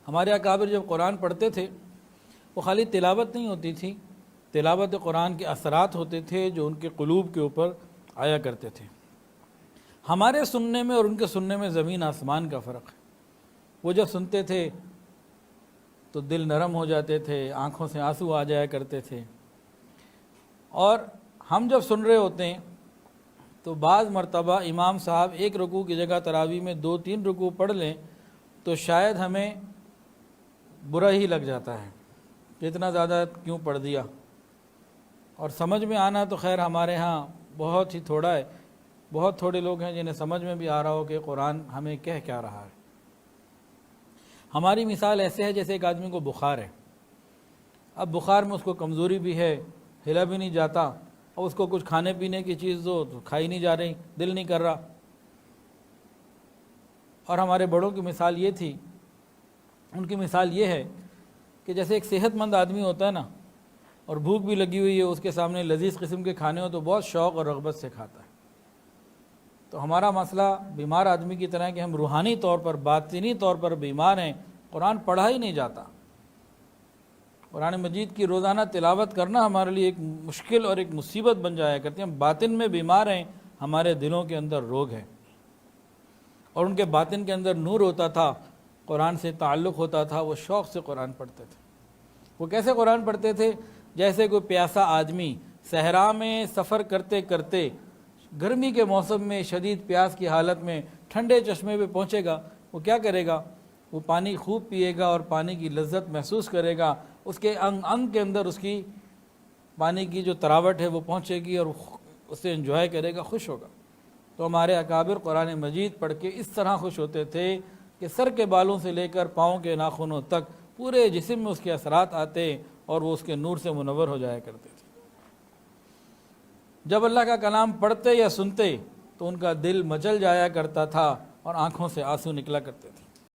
ہمارے اکابر جب قرآن پڑھتے تھے وہ خالی تلاوت نہیں ہوتی تھی، تلاوت قرآن کے اثرات ہوتے تھے جو ان کے قلوب کے اوپر آیا کرتے تھے۔ ہمارے سننے میں اور ان کے سننے میں زمین آسمان کا فرق ہے۔ وہ جب سنتے تھے تو دل نرم ہو جاتے تھے، آنکھوں سے آنسو آ جایا کرتے تھے، اور ہم جب سن رہے ہوتے ہیں تو بعض مرتبہ امام صاحب ایک رکوع کی جگہ تراویح میں 2-3 رکوع پڑھ لیں تو شاید ہمیں برا ہی لگ جاتا ہے کہ اتنا زیادہ کیوں پڑھ دیا، اور سمجھ میں آنا تو خیر ہمارے ہاں بہت ہی تھوڑا ہے، بہت تھوڑے لوگ ہیں جنہیں سمجھ میں بھی آ رہا ہو کہ قرآن ہمیں کہہ کیا رہا ہے۔ ہماری مثال ایسے ہے جیسے ایک آدمی کو بخار ہے، اب بخار میں اس کو کمزوری بھی ہے، ہلا بھی نہیں جاتا، اور اس کو کچھ کھانے پینے کی چیز دو تو کھائی نہیں جا رہی، دل نہیں کر رہا۔ اور ہمارے بڑوں کی مثال یہ تھی، ان کی مثال یہ ہے کہ جیسے ایک صحت مند آدمی ہوتا ہے نا، اور بھوک بھی لگی ہوئی ہے، اس کے سامنے لذیذ قسم کے کھانے ہو تو بہت شوق اور رغبت سے کھاتا ہے۔ تو ہمارا مسئلہ بیمار آدمی کی طرح ہے کہ ہم روحانی طور پر، باطنی طور پر بیمار ہیں، قرآن پڑھا ہی نہیں جاتا۔ قرآن مجید کی روزانہ تلاوت کرنا ہمارے لیے ایک مشکل اور ایک مصیبت بن جایا کرتی ہے۔ ہم باطن میں بیمار ہیں، ہمارے دلوں کے اندر روگ ہے، اور ان کے باطن کے اندر نور ہوتا تھا، قرآن سے تعلق ہوتا تھا، وہ شوق سے قرآن پڑھتے تھے۔ وہ کیسے قرآن پڑھتے تھے؟ جیسے کوئی پیاسا آدمی صحرا میں سفر کرتے کرتے گرمی کے موسم میں شدید پیاس کی حالت میں ٹھنڈے چشمے پہ پہنچے گا، وہ کیا کرے گا؟ وہ پانی خوب پیے گا اور پانی کی لذت محسوس کرے گا، اس کے انگ انگ کے اندر اس کی پانی کی جو تراوٹ ہے وہ پہنچے گی، اور اسے انجوائے کرے گا، خوش ہوگا۔ تو ہمارے اکابر قرآن مجید پڑھ کے اس طرح خوش ہوتے تھے کہ سر کے بالوں سے لے کر پاؤں کے ناخنوں تک پورے جسم میں اس کے اثرات آتے اور وہ اس کے نور سے منور ہو جایا کرتے تھے۔ جب اللہ کا کلام پڑھتے یا سنتے تو ان کا دل مچل جایا کرتا تھا اور آنکھوں سے آنسو نکلا کرتے تھے۔